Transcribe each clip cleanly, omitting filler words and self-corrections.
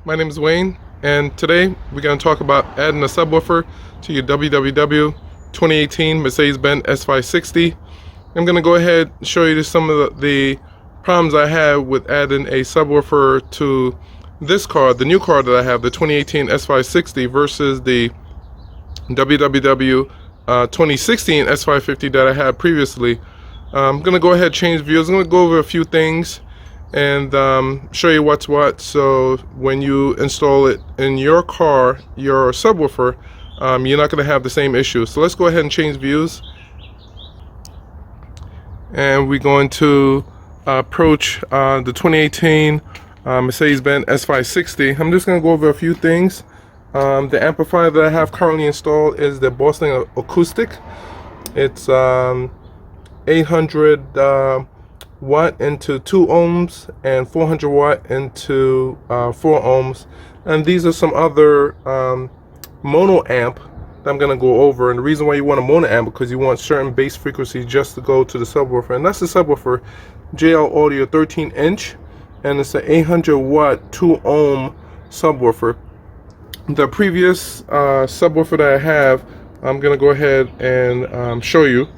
my name is Wayne, and today we're going to talk about adding a subwoofer to your www 2018 Mercedes-Benz S560. I'm going to go ahead and show you some of the problems I have with adding a subwoofer to this car, the new car that I have, the 2018 S560 versus the www 2016 S550 that I had previously. I'm going to go ahead and change views. I'm going to go over a few things and show you what's what, so when you install it in your car, your subwoofer, you're not going to have the same issue. So let's go ahead and change views, and we're going to approach the 2018 Mercedes-Benz S560. I'm just going to go over a few things. The amplifier that I have currently installed is the Boston Acoustic. It's 800 watt into 2 ohms and 400 watt into 4 ohms, and these are some other mono amp that I'm going to go over. And the reason why you want a mono amp, because you want certain bass frequency just to go to the subwoofer, and that's the subwoofer JL Audio 13-inch, and it's an 800 watt 2 ohm subwoofer. The previous subwoofer that I have, I'm going to go ahead and show you.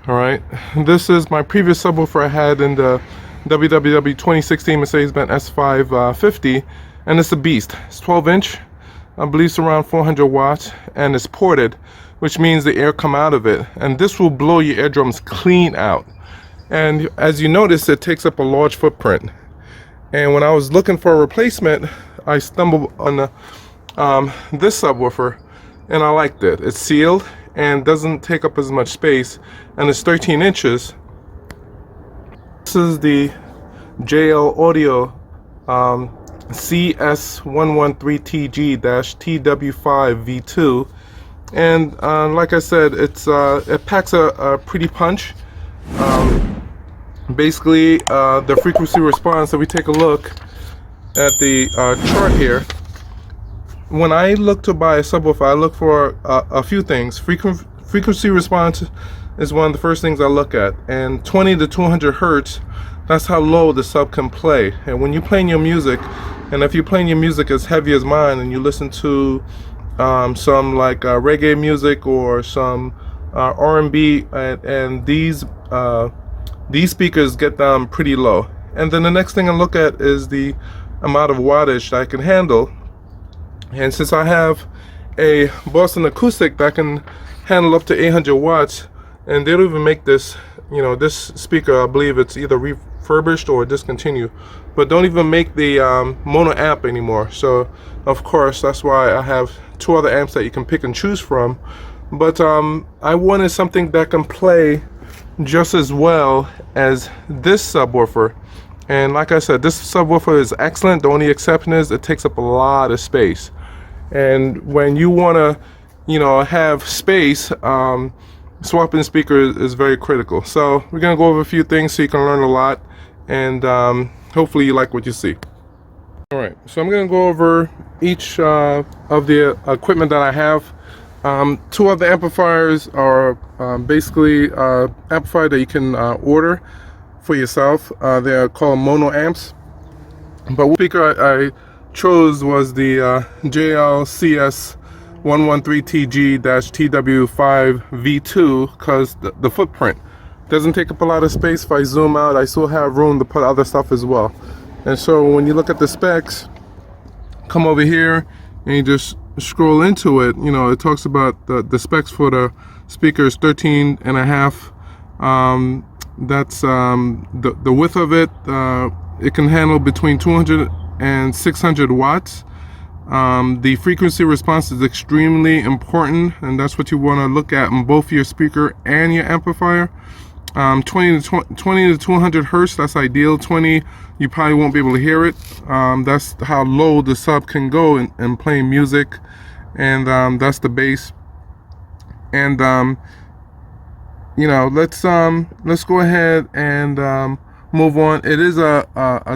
Alright, this is my previous subwoofer I had in the www 2016 Mercedes-Benz S550, and it's a beast. It's 12-inch, I believe it's around 400 watts, and it's ported, which means the air come out of it, and this will blow your eardrums clean out. And as you notice, it takes up a large footprint. And when I was looking for a replacement, I stumbled on this subwoofer, and I liked it. It's sealed and doesn't take up as much space, and it's 13 inches. This is the JL Audio CS113TG-TW5 V2, and like I said, it packs a pretty punch. Basically, the frequency response, if we take a look at the chart here, when I look to buy a subwoofer, I look for a few things. Frequency response is one of the first things I look at, and 20 to 200 hertz, that's how low the sub can play. And when you're playing your music, and if you're playing your music as heavy as mine, and you listen to some like reggae music or some R&B, and these speakers get down pretty low. And then the next thing I look at is the amount of wattage that I can handle. And since I have a Boston Acoustic that can handle up to 800 watts, and they don't even make this, you know, this speaker, I believe it's either refurbished or discontinued, but don't even make the mono amp anymore. So of course that's why I have 2 other amps that you can pick and choose from. But I wanted something that can play just as well as this subwoofer. And like I said, this subwoofer is excellent. The only exception is it takes up a lot of space. And when you want to, you know, have space, swapping speakers is very critical. So we're going to go over a few things so you can learn a lot, and hopefully you like what you see. Alright, so I'm going to go over each of the equipment that I have. 2 of the amplifiers are basically amplifier that you can order for yourself. They are called mono amps. But what speaker I chose was the JL CS113TG-TW5 V2, because the footprint doesn't take up a lot of space. If I zoom out, I still have room to put other stuff as well. And so when you look at the specs, come over here and you just scroll into it, you know, it talks about the specs for the speakers 13.5. That's the width of it. It can handle between 200 and 600 watts. The frequency response is extremely important, and that's what you want to look at in both your speaker and your amplifier. 20 to 200 hertz, that's ideal. 20, you probably won't be able to hear it. That's how low the sub can go in playing music, and that's the bass. And you know, let's go ahead and move on. It is a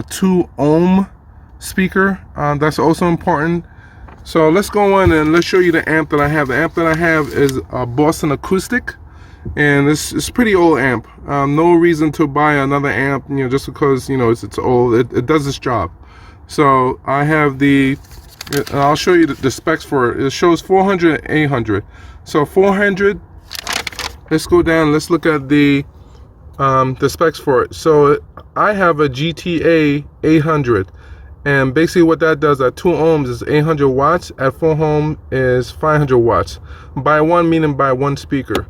2 ohm speaker. That's also important. So let's go on and let's show you the amp that I have. The amp that I have is a Boston Acoustic, and it's pretty old amp. No reason to buy another amp, you know, just because, you know, it's old. It does its job. So I have I'll show you the specs for it. It shows 400 and 800. So 400, let's go down, let's look at the specs for it. So I have a GTA 800, and basically what that does at 2 ohms is 800 watts, at 4 ohms is 500 watts. By one, meaning by one speaker.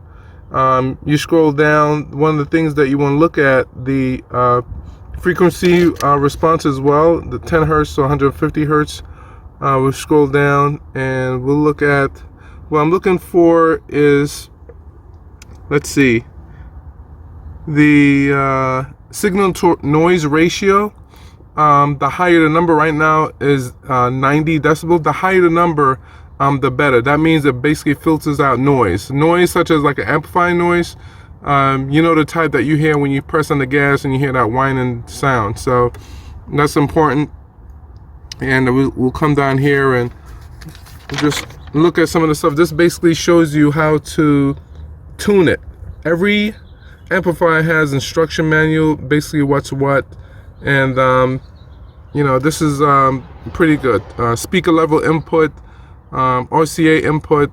You scroll down, one of the things that you want to look at, the frequency response as well, the 10 hertz to 150 hertz. We'll scroll down and we'll look at, what I'm looking for is, let's see, the signal to noise ratio. The higher the number right now is 90 decibel. The higher the number, the better. That means it basically filters out noise. Noise such as like an amplifier noise. You know, the type that you hear when you press on the gas and you hear that whining sound. So that's important. And we'll come down here and just look at some of the stuff. This basically shows you how to tune it. Every amplifier has instruction manual, basically what's what, and you know, this is pretty good. Speaker level input, RCA input,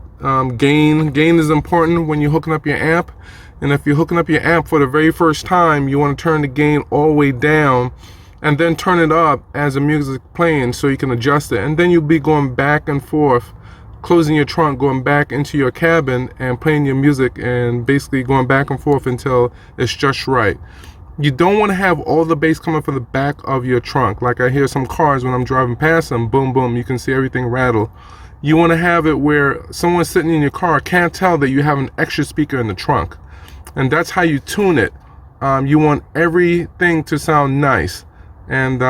gain is important when you're hooking up your amp. And if you're hooking up your amp for the very first time, you want to turn the gain all the way down and then turn it up as the music playing so you can adjust it. And then you'll be going back and forth, closing your trunk, going back into your cabin and playing your music, and basically going back and forth until it's just right. You don't want to have all the bass coming from the back of your trunk. Like I hear some cars when I'm driving past them, boom, boom, you can see everything rattle. You want to have it where someone sitting in your car can't tell that you have an extra speaker in the trunk. And that's how you tune it. You want everything to sound nice. And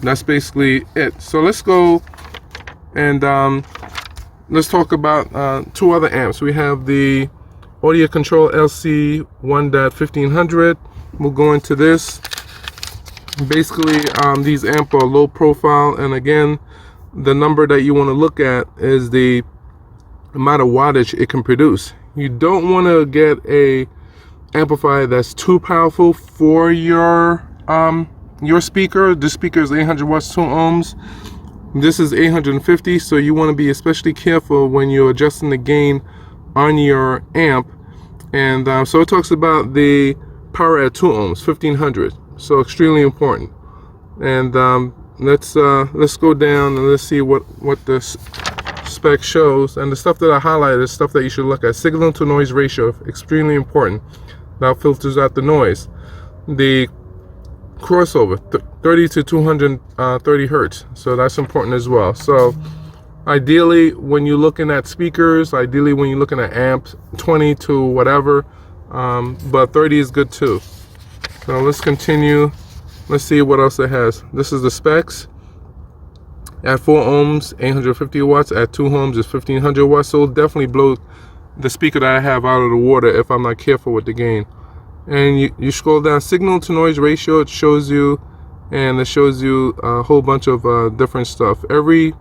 that's basically it. So let's go and let's talk about 2 other amps. We have the Audio Control LC 1.1500. We'll go into this. Basically, these amps are low profile, and again, the number that you want to look at is the amount of wattage it can produce. You don't want to get a amplifier that's too powerful for your speaker. This speaker is 800 watts, 2 ohms. This is 850, so you want to be especially careful when you're adjusting the gain on your amp. And so it talks about the power at 2 ohms, 1500. So extremely important. And let's go down and let's see what this spec shows. And the stuff that I highlighted is stuff that you should look at. Signal to noise ratio, extremely important. That filters out the noise. The crossover, 30 to 230 hertz. So that's important as well. So ideally, when you're looking at speakers, ideally when you're looking at amps, 20 to whatever, but 30 is good too. So let's continue. Let's see what else it has. This is the specs. At 4 ohms, 850 watts. At 2 ohms, it's 1500 watts. So it'll definitely blow the speaker that I have out of the water if I'm not careful with the gain. And you scroll down, signal to noise ratio, it shows you, and it shows you a whole bunch of different stuff. Every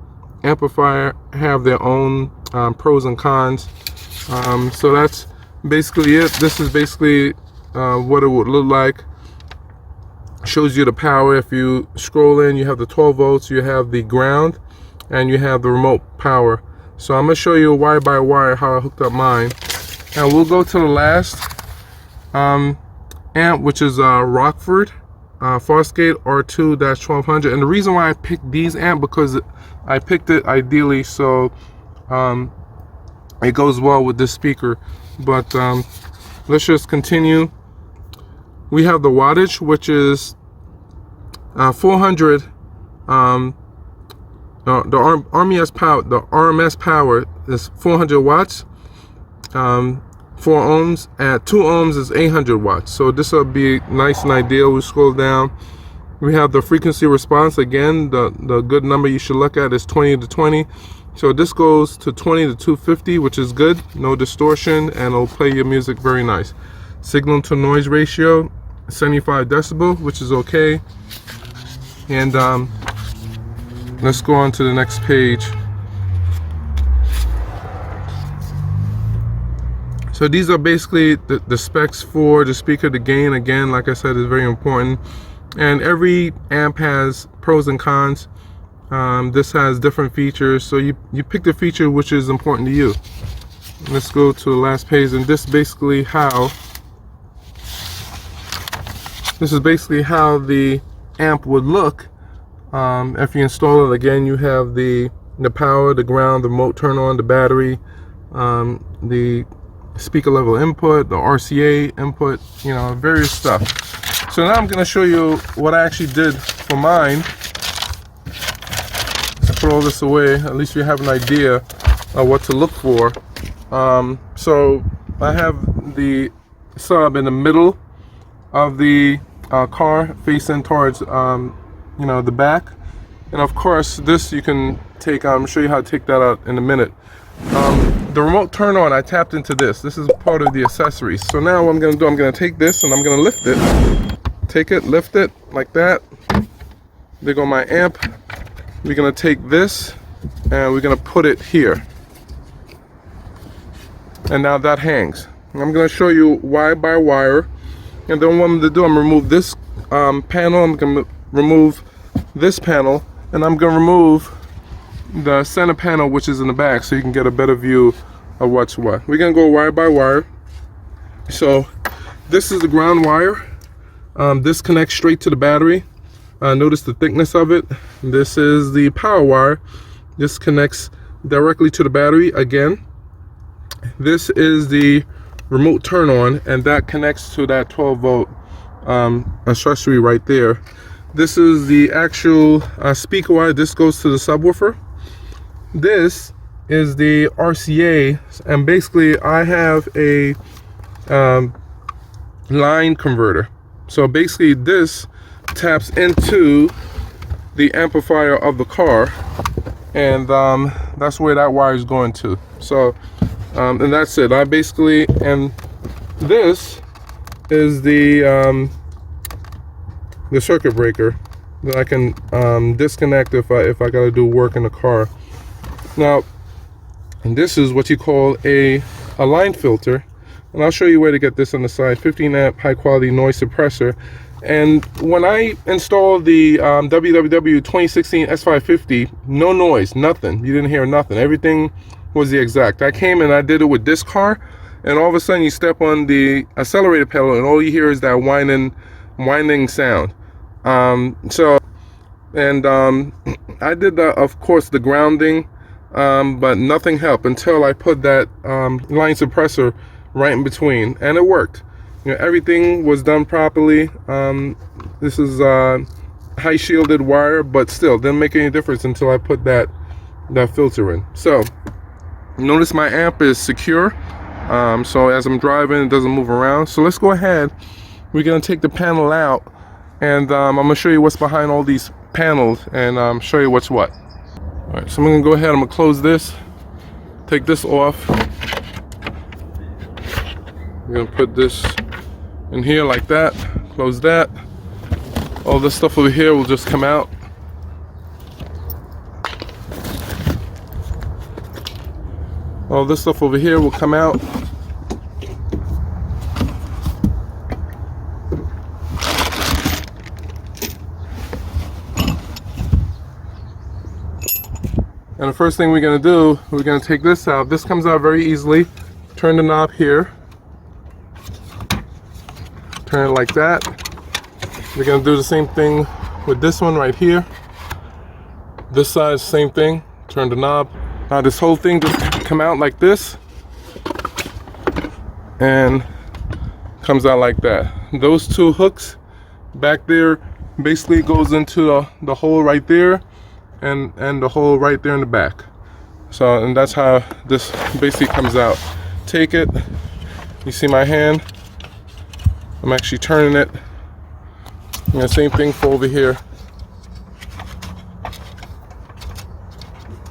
amplifier have their own pros and cons. So that's basically it. This is basically what it would look like. Shows you the power. If you scroll in, you have the 12 volts, you have the ground, and you have the remote power. So I'm going to show you wire by wire how I hooked up mine. And we'll go to the last amp, which is Rockford Fosgate R2-1200. And the reason why I picked these amp, because I picked it ideally so it goes well with this speaker. But let's just continue. We have the wattage, which is 400. The RMS power is 400 watts. 4 ohms. At 2 ohms is 800 watts. So this will be nice and ideal. We scroll down. We have the frequency response. Again, the good number you should look at is 20 to 20. So this goes to 20 to 250, which is good. No distortion, and it'll play your music very nice. Signal to noise ratio, 75 decibel, which is okay. And let's go on to the next page. So these are basically the specs for the speaker. The gain, again, like I said, is very important. And every amp has pros and cons. This has different features, so you pick the feature which is important to you. Let's go to the last page, and this is basically how the amp would look if you install it. Again, you have the power, the ground, the remote turn on, the battery, the speaker level input, the RCA input, you know, various stuff. So now I'm going to show you what I actually did for mine. Let's put all this away. At least you have an idea of what to look for. So I have the sub in the middle of the car, facing towards you know, the back. And of course, this you can take. I'm show you how to take that out in a minute. The remote turn on, I tapped into this. This is part of the accessories. So now what I'm going to do, I'm going to take this and I'm going to lift it. Take it, lift it like that. There go my amp. We're going to take this and we're going to put it here. And now that hangs. I'm going to show you wire by wire. And then what I'm going to do, I'm going to remove this panel. I'm going to remove this panel. And I'm going to remove the center panel, which is in the back, so you can get a better view of what's what. We're going to go wire by wire. So this is the ground wire. This connects straight to the battery. Notice the thickness of it. This is the power wire. This connects directly to the battery again. This is the remote turn on, and that connects to that 12-volt accessory right there. This is the actual speaker wire. This goes to the subwoofer. This is the RCA, and basically I have a line converter. So basically this taps into the amplifier of the car, and that's where that wire is going to. So and that's it. I basically, and this is the circuit breaker that I can disconnect if I gotta do work in the car. Now, and this is what you call a line filter, and I'll show you where to get this on the side. 15 amp high quality noise suppressor. And when I installed the WWW 2016 S550, no noise, nothing. You didn't hear nothing. Everything was the exact. I came and I did it with this car, and all of a sudden you step on the accelerator pedal and all you hear is that whining sound. I did of course the grounding, but nothing helped until I put that line suppressor right in between, and it worked. You know, everything was done properly. This is high shielded wire, but still didn't make any difference until I put that filter in. So notice my amp is secure, so as I'm driving it doesn't move around. So let's go ahead, we're gonna take the panel out, and I'm gonna show you what's behind all these panels, and show you what's what. All right, so I'm gonna go ahead, I'm gonna close this, take this off. I'm gonna put this in here like that, close that. All this stuff over here will just come out. All this stuff over here will come out. And the first thing we're going to do, we're going to take this out. This comes out very easily. Turn the knob here. Turn it like that. We're going to do the same thing with this one right here. This side, same thing. Turn the knob. Now this whole thing just come out like this and comes out like that. Those two hooks back there basically goes into the hole right there, and the hole right there in the back. So, and that's how this basically comes out. Take it, you see my hand, I'm actually turning it, and the same thing for over here.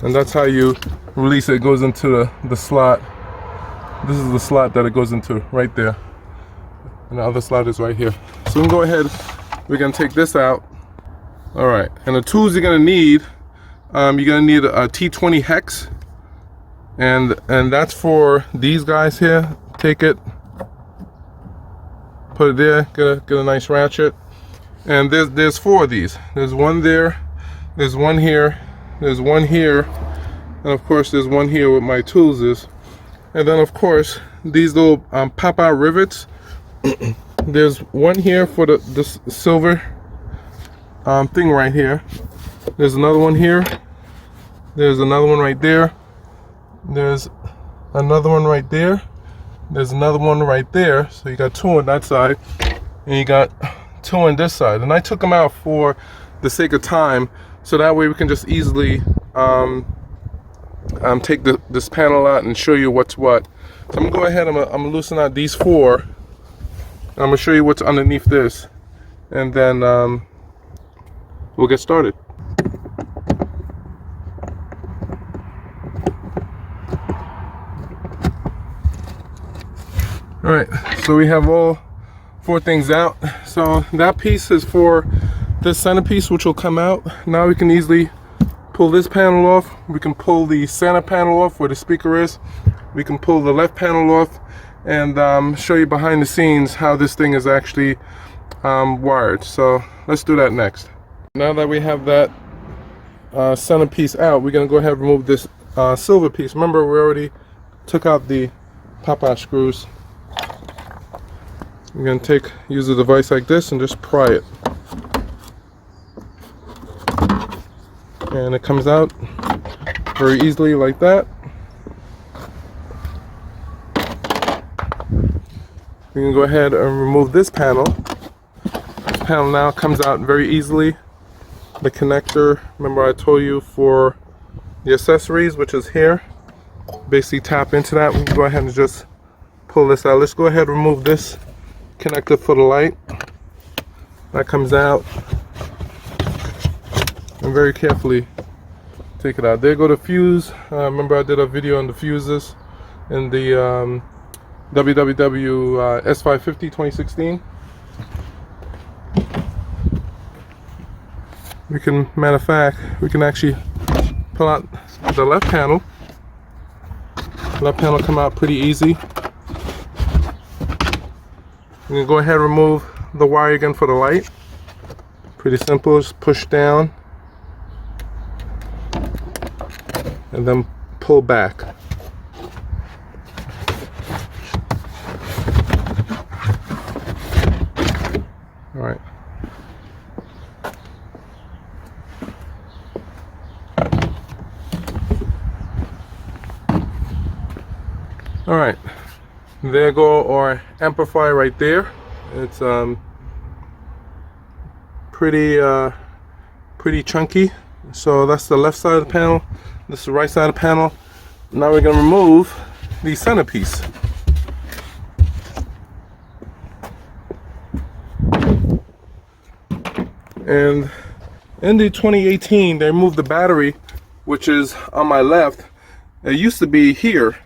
And that's how you release it. It goes into the slot. This is the slot that it goes into right there, and the other slot is right here. So we can go ahead, we're gonna take this out. All right, and the tools you're gonna need, you're gonna need a T20 hex, and that's for these guys here. Take it, put it there, get a nice ratchet. And there's 4 of these. There's one there, there's one here, there's one here, and of course there's one here where my tools is. And then of course these little pop-out rivets. There's one here for this silver thing right here. There's another one here. There's another one right there. There's another one right there. There's another one right there. So you got 2 on that side, and you got 2 on this side. And I took them out for the sake of time, so that way we can just easily take this panel out and show you what's what. So I'm gonna go ahead. I'm gonna loosen out these 4. I'm gonna show you what's underneath this, and then we'll get started. All right, so we have all 4 things out. So that piece is for this centerpiece, which will come out. Now we can easily pull this panel off. We can pull the center panel off where the speaker is. We can pull the left panel off, and show you behind the scenes how this thing is actually wired. So let's do that next. Now that we have that centerpiece out, we're gonna go ahead and remove this silver piece. Remember, we already took out the pop-out screws. We're going to use a device like this and just pry it. And it comes out very easily like that. We can go ahead and remove this panel. This panel now comes out very easily. The connector, remember I told you, for the accessories, which is here. Basically tap into that. We can go ahead and just pull this out. Let's go ahead and remove this connector for the light. That comes out, and very carefully take it out. There go the fuse. Remember I did a video on the fuses in the WWW S550 2016. We can, matter of fact, we can actually pull out the left panel. Left panel come out pretty easy. We can go ahead and remove the wire again for the light. Pretty simple, just push down and then pull back. All right. All right. There go our amplifier right there. It's pretty chunky. So that's the left side of the panel. This is the right side of the panel. Now we're gonna remove the centerpiece. And in the 2018, they removed the battery, which is on my left. It used to be here,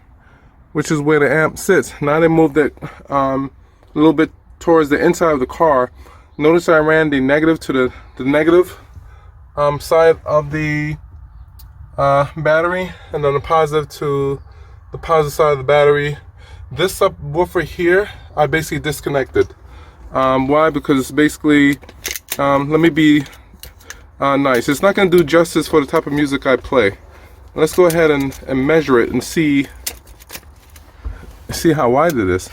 which is where the amp sits. Now they moved it a little bit towards the inside of the car. Notice I ran the negative to the negative side of the battery, and then the positive to the positive side of the battery. This subwoofer here, I basically disconnected. Why? Because it's basically, let me be nice. It's not going to do justice for the type of music I play. Let's go ahead and measure it and see how wide it is.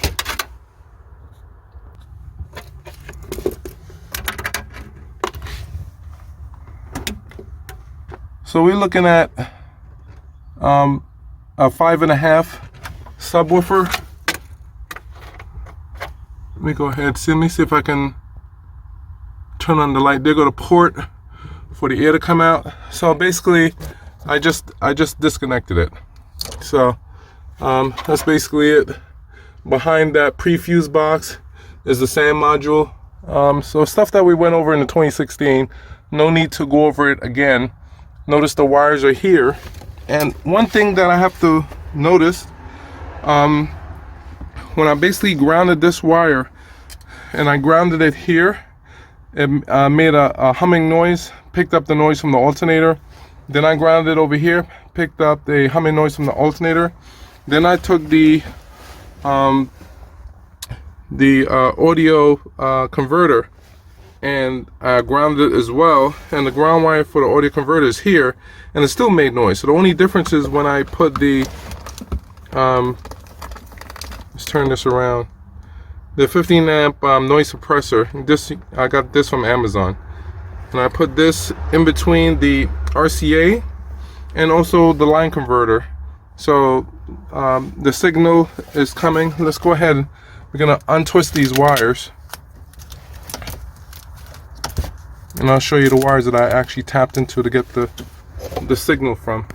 So we're looking at a 5.5 subwoofer. Let me go ahead, let me see if I can turn on the light. There go the port for the air to come out. So basically I just disconnected it. So that's basically it. Behind that pre-fuse box is the SAM module. So stuff that we went over in the 2016. No need to go over it again. Notice the wires are here. And one thing that I have to notice, when I basically grounded this wire and I grounded it here, it made a humming noise, picked up the noise from the alternator. Then I grounded it over here, picked up the humming noise from the alternator. Then I took the audio converter and I grounded it as well, and the ground wire for the audio converter is here, and it still made noise. So the only difference is when I put the let's turn this around, the 15 amp noise suppressor. This, I got this from Amazon, and I put this in between the RCA and also the line converter. So the signal is coming. Let's go ahead, we're gonna untwist these wires, and I'll show you the wires that I actually tapped into to get the signal from.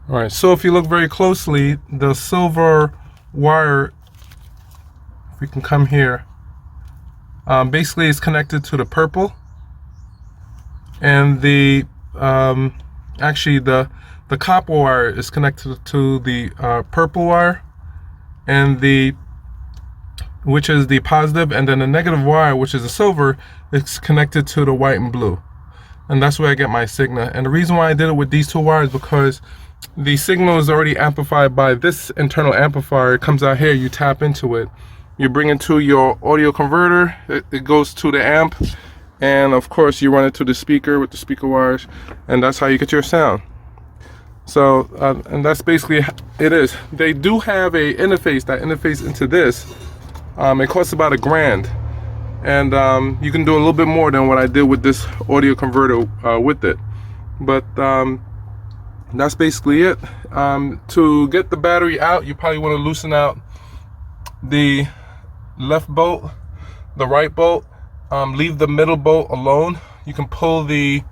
All right, so if you look very closely, the silver wire, if we can come here, basically is connected to the purple, and the actually the copper wire is connected to the purple wire, and which is the positive, and then the negative wire, which is the silver, is connected to the white and blue, and that's where I get my signal. And the reason why I did it with these two wires, because the signal is already amplified by this internal amplifier. It comes out here, you tap into it, you bring it to your audio converter, it goes to the amp, and of course you run it to the speaker with the speaker wires, and that's how you get your sound. So and that's basically it is. They do have a interface that interface into this. It costs about $1,000, and you can do a little bit more than what I did with this audio converter with it, but that's basically it. To get the battery out, you probably want to loosen out the left bolt, the right bolt, leave the middle bolt alone. You can pull the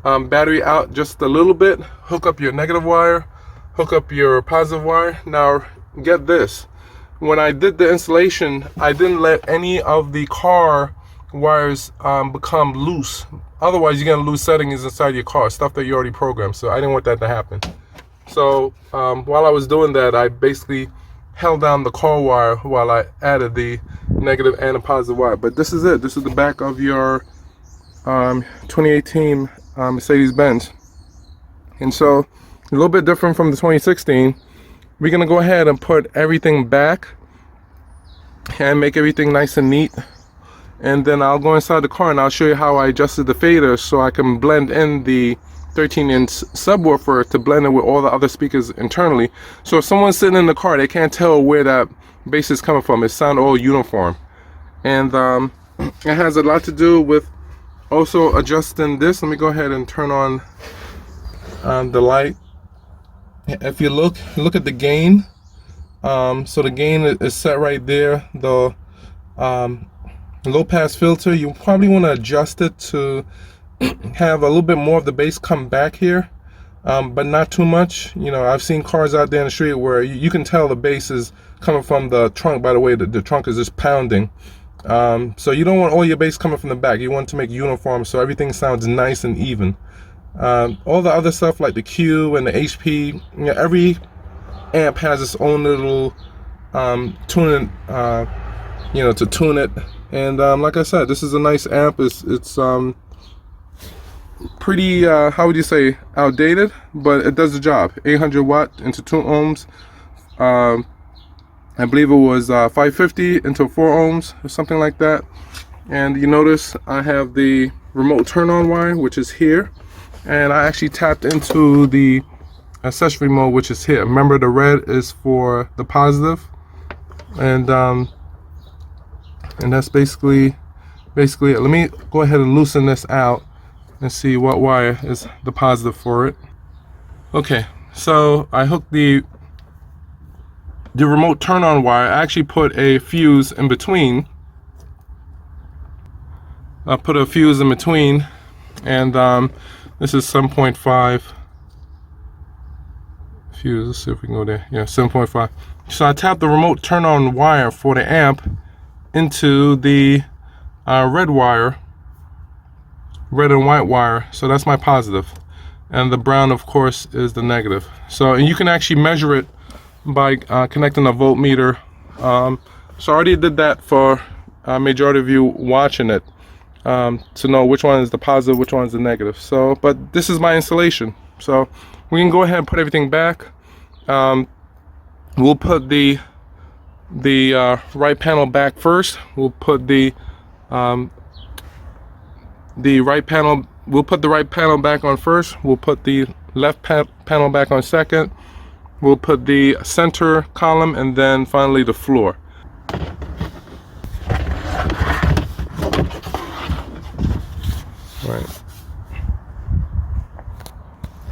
battery out just a little bit, hook up your negative wire, hook up your positive wire. Now get this, when I did the installation, I didn't let any of the car wires become loose. Otherwise you're gonna lose settings inside your car, stuff that you already programmed. So I didn't want that to happen. So while I was doing that, I basically held down the car wire while I added the negative and the positive wire. But this is it. This is the back of your 2018 Mercedes-Benz. And so a little bit different from the 2016. We're gonna go ahead and put everything back and make everything nice and neat. And then I'll go inside the car and I'll show you how I adjusted the fader so I can blend in the 13-inch subwoofer to blend it with all the other speakers internally. So if someone's sitting in the car, they can't tell where that bass is coming from. It sounds all uniform. And it has a lot to do with also adjusting this. Let me go ahead and turn on the light. If you look at the gain, so the gain is set right there. The low pass filter, you probably want to adjust it to have a little bit more of the bass come back here, but not too much. You know, I've seen cars out there in the street where you can tell the bass is coming from the trunk. By the way, the trunk is just pounding. So you don't want all your bass coming from the back. You want to make uniform so everything sounds nice and even. All the other stuff like the Q and the HP, you know, every amp has its own little tuning, you know, to tune it. And like I said, this is a nice amp. It's pretty, how would you say, outdated, but it does the job. 800 watt into 2 ohms. I believe it was 550 into 4 ohms or something like that. And you notice I have the remote turn on wire, which is here, and I actually tapped into the accessory mode, which is here. Remember, the red is for the positive, and that's basically it. Let me go ahead and loosen this out and see what wire is the positive for it. Okay, so I hooked the remote turn on wire. I actually put a fuse in between. I put a fuse in between, and this is 7.5 fuse. Let's see if we can go there. Yeah, 7.5. So I tapped the remote turn on wire for the amp into the red wire, red and white wire. So that's my positive, and the brown, of course, is the negative. So, and you can actually measure it by connecting a voltmeter. So I already did that for majority of you watching it, to know which one is the positive, which one is the negative. So, but this is my installation. So we can go ahead and put everything back. We'll put the right panel back first. We'll put the the right panel. We'll put the right panel back on first. We'll put the left panel back on second. We'll put the center column, and then finally the floor. Right.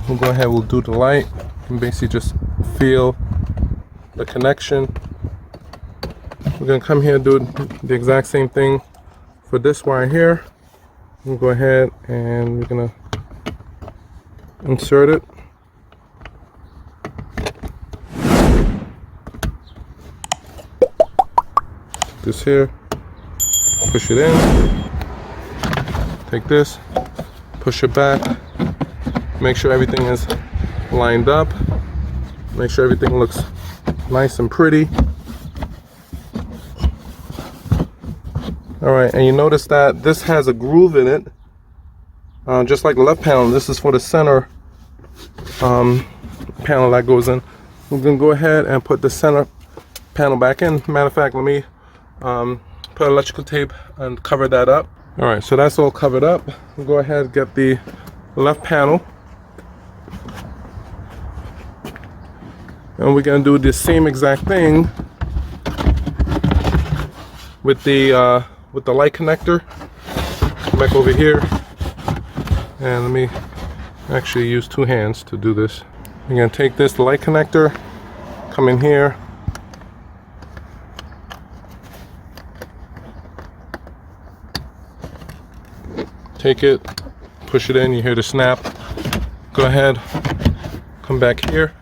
We'll go ahead, we'll do the light, and basically just feel the connection. We're gonna come here and do the exact same thing for this wire here. We'll go ahead and we're gonna insert it. This here, push it in, take this, push it back, make sure everything is lined up, make sure everything looks nice and pretty. Alright, and you notice that this has a groove in it, just like the left panel. This is for the center panel that goes in. We're going to go ahead and put the center panel back in. Matter of fact, let me put electrical tape and cover that up. Alright, so that's all covered up. We'll go ahead and get the left panel. And we're going to do the same exact thing with the light connector. Come back over here. And let me actually use two hands to do this. We're going to take this light connector, come in here. Take it, push it in, you hear the snap. Go ahead, come back here.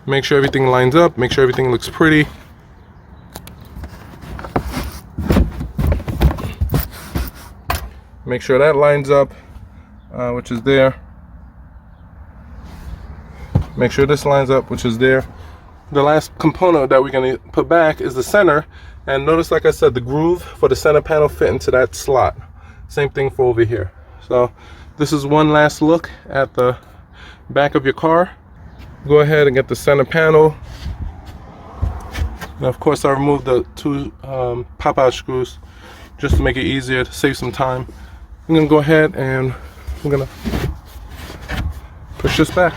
Make sure everything lines up, make sure everything looks pretty. Make sure that lines up, which is there. Make sure this lines up, which is there. The last component that we're going to put back is the center. And notice, like I said, the groove for the center panel fit into that slot. Same thing for over here. So this is one last look at the back of your car. Go ahead and get the center panel. Now, of course, I removed the two pop-out screws just to make it easier, to save some time. I'm going to go ahead and we're going to push this back.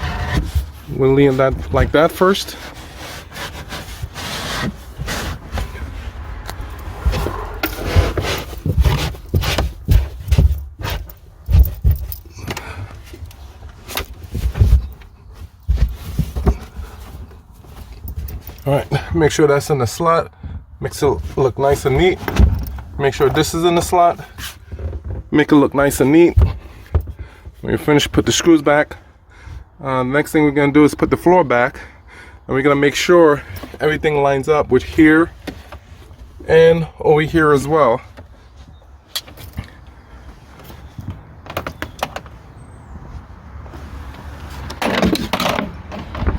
We'll leave that like that first. Alright, make sure that's in the slot. Makes it look nice and neat. Make sure this is in the slot. Make it look nice and neat. When you're finished, put the screws back. Next thing we're going to do is put the floor back. And we're going to make sure everything lines up with here and over here as well.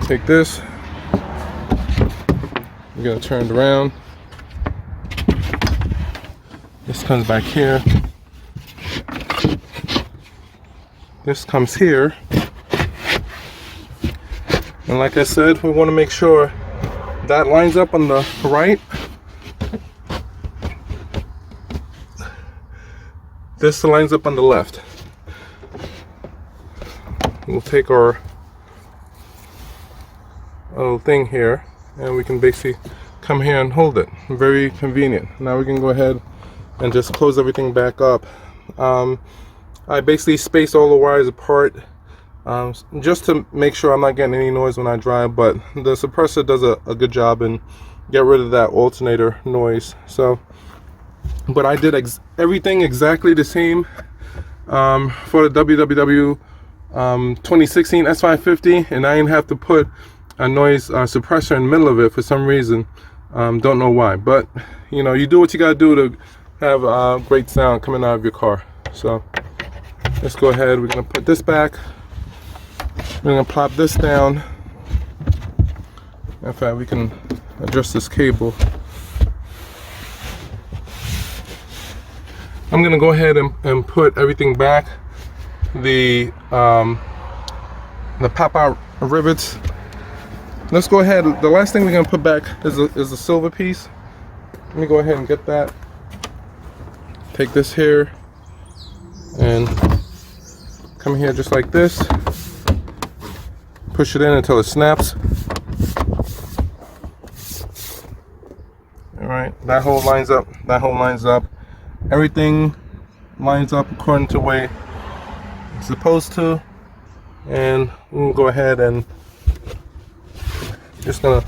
Take this. We're going to turn it around. This comes back here. This comes here. And like I said, we want to make sure that lines up on the right. This lines up on the left. We'll take our little thing here and we can basically come here and hold it. Very convenient. Now we can go ahead and just close everything back up. I basically space all the wires apart just to make sure I'm not getting any noise when I drive, but the suppressor does a good job and get rid of that alternator noise. So, but I did everything exactly the same for the WWW 2016 S550, and I didn't have to put a noise suppressor in the middle of it for some reason. Don't know why, but you know, you do what you gotta do to have great sound coming out of your car. So let's go ahead. We're gonna put this back. We're gonna plop this down. In fact, we can adjust this cable. I'm gonna go ahead and put everything back. The pop-out rivets. Let's go ahead. The last thing we're gonna put back is the silver piece. Let me go ahead and get that. Take this here and come here just like this. Push it in until it snaps. All right, that hole lines up. That hole lines up. Everything lines up according to the way it's supposed to. And we'll go ahead and just gonna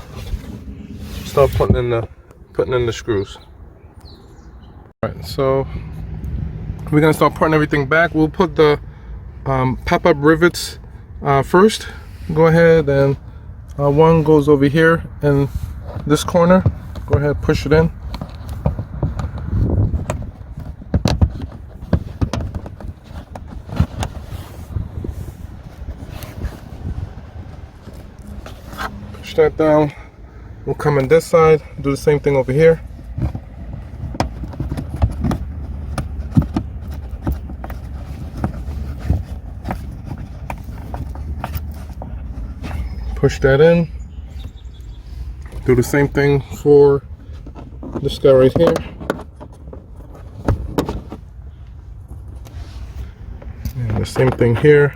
start putting in the screws. All right, so we're gonna start putting everything back. We'll put the pop-up rivets first. Go ahead and one goes over here in this corner. Go ahead, push it in. Push that down. We'll come in this side, do the same thing over here. Push that in. Do the same thing for this guy right here. And the same thing here.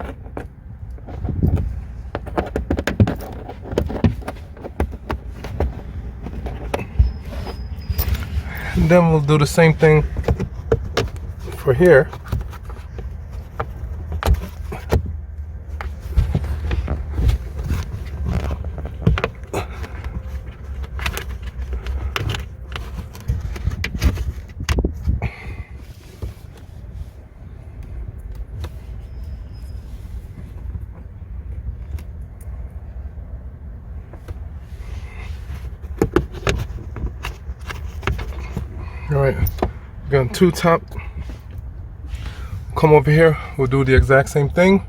And then we'll do the same thing for here. All right, got two top. Come over here, we'll do the exact same thing.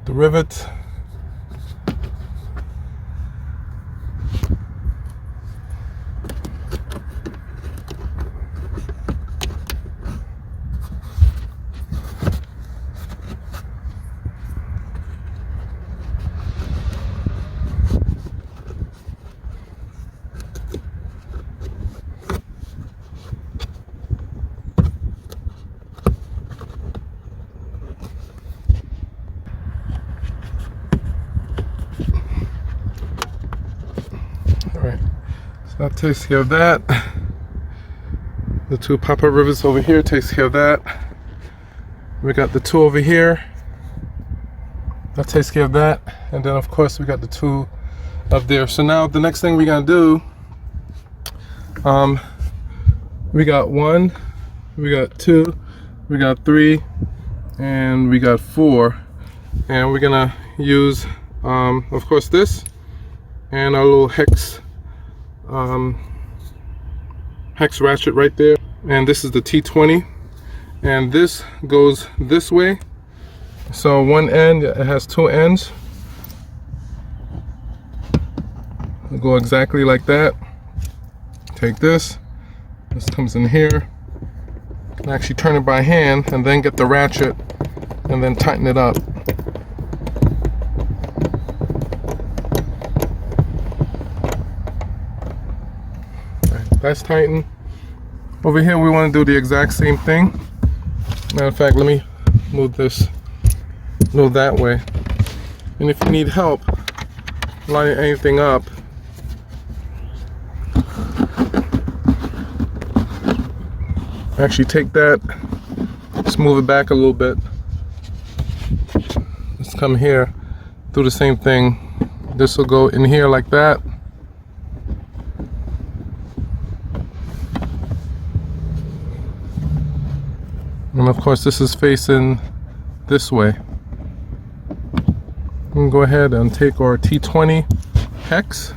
The rivets. Alright, so that takes care of that. The two pop-up rivets over here takes care of that. We got the two over here. That takes care of that. And then of course we got the two up there. So now the next thing we're gonna do, we got one, we got two, we got three, and we got four. And we're gonna use of course this and our little hex ratchet right there, and this is the T20, and this goes this way. So one end, it has two ends. It'll go exactly like that. Take this comes in here, and actually turn it by hand and then get the ratchet and then tighten it up. That's tightened. Over here we want to do the exact same thing. Matter of fact, let me move this a little that way. And if you need help lining anything up, actually take that, just move it back a little bit. Let's come here, do the same thing. This will go in here like that. And of course this is facing this way. We can go ahead and take our T20 hex.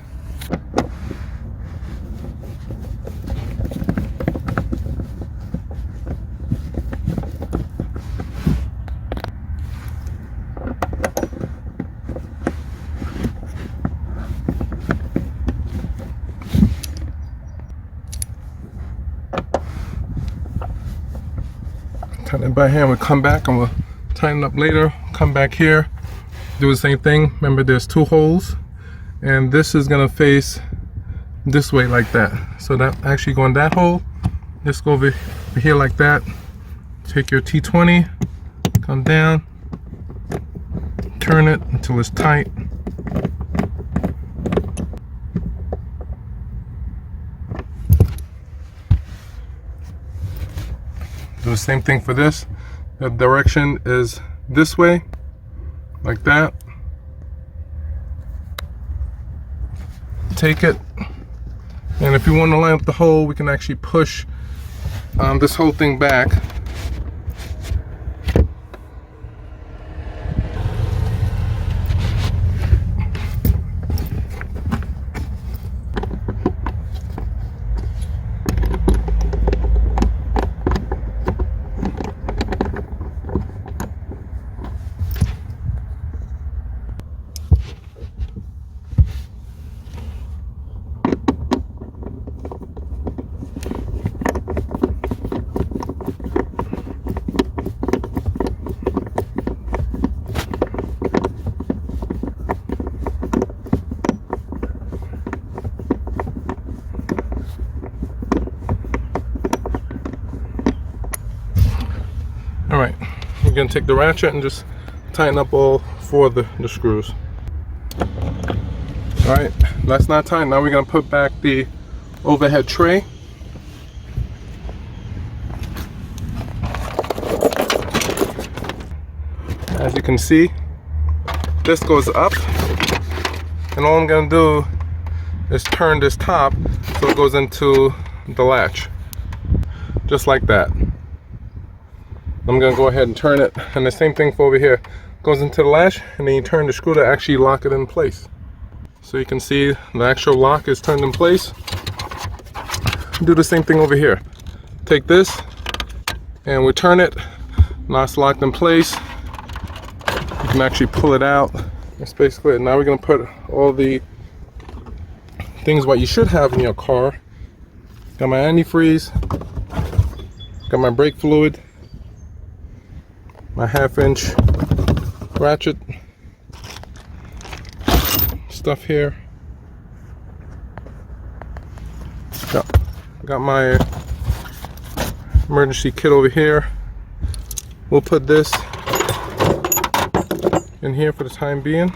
Tighten it by hand. We'll come back and we'll tighten up later. Come back here, do the same thing. Remember, there's two holes, and this is gonna face this way like that. So that actually go in that hole. This go over here like that. take your T20, come down, turn it until it's tight. Do the same thing for this. The direction is this way, like that. Take it, and if you want to line up the hole, we can actually push this whole thing back. Alright, we're going to take the ratchet and just tighten up all 4 of the screws. Alright, that's not tight. Now we're going to put back the overhead tray. As you can see, this goes up, and all I'm going to do is turn this top so it goes into the latch, just like that. I'm going to go ahead and turn it, and the same thing for over here. Goes into the latch, and then you turn the screw to actually lock it in place. So you can see the actual lock is turned in place. Do the same thing over here. Take this, and we turn it. Now it's locked in place. You can actually pull it out. That's basically it. Now we're going to put all the things what you should have in your car. Got my antifreeze. Got my brake fluid. My 1/2-inch ratchet stuff here. Got my emergency kit over here. We'll put this in here for the time being.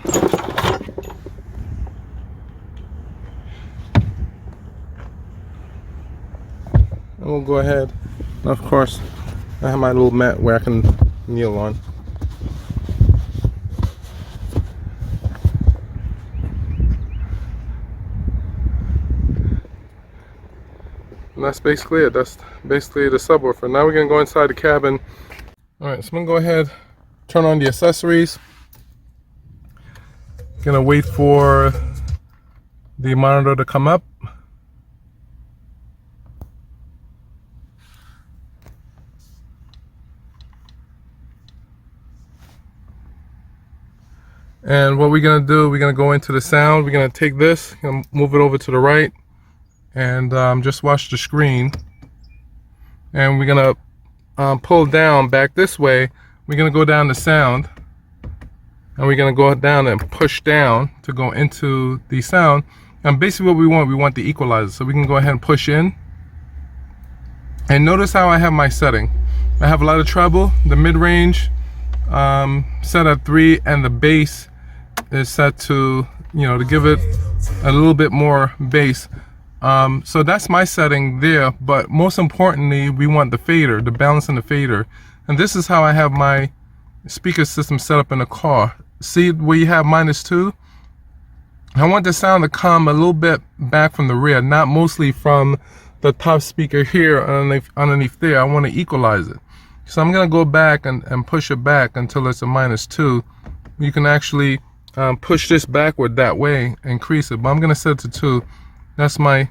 And we'll go ahead. And of course, I have my little mat where I can kneel on. And that's basically it. That's basically the subwoofer. Now we're going to go inside the cabin. Alright, so I'm going to go ahead, turn on the accessories. Gonna wait for the monitor to come up. And what we're going to do, we're going to go into the sound. We're going to take this and move it over to the right and just watch the screen. And we're going to pull down back this way. We're going to go down the sound. And we're going to go down and push down to go into the sound. And basically what we want the equalizer. So we can go ahead and push in. And notice how I have my setting. I have a lot of treble. The mid-range set at 3, and the bass is set to, to give it a little bit more bass. So that's my setting there, but most importantly, we want the fader, the balance in the fader. And this is how I have my speaker system set up in the car. See where you have -2? I want the sound to come a little bit back from the rear, not mostly from the top speaker here underneath there. I want to equalize it. So I'm going to go back and push it back until it's a -2. You can actually push this backward that way, increase it. But I'm going to set it to 2. That's my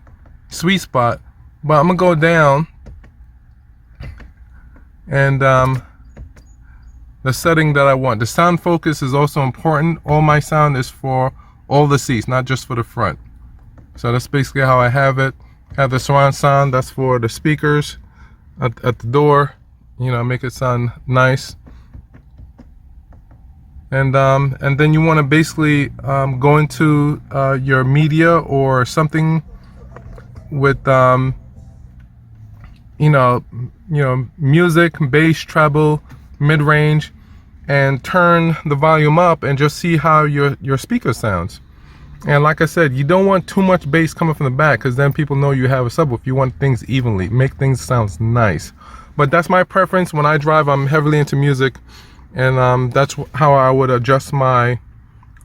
sweet spot. But I'm going to go down. And the setting that I want. The sound focus is also important. All my sound is for all the seats, not just for the front. So that's basically how I have it. I have the surround sound. That's for the speakers at the door. Make it sound nice. And then you want to basically go into your media or something with music, bass, treble, mid-range, and turn the volume up and just see how your speaker sounds. And like I said, you don't want too much bass coming from the back, because then people know you have a subwoofer. You want things evenly, make things sound nice. But that's my preference. When I drive, I'm heavily into music, and that's how I would adjust my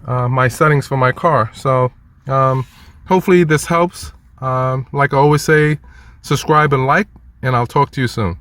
my settings for my car. So hopefully this helps. Like I always say, subscribe and like, and I'll talk to you soon.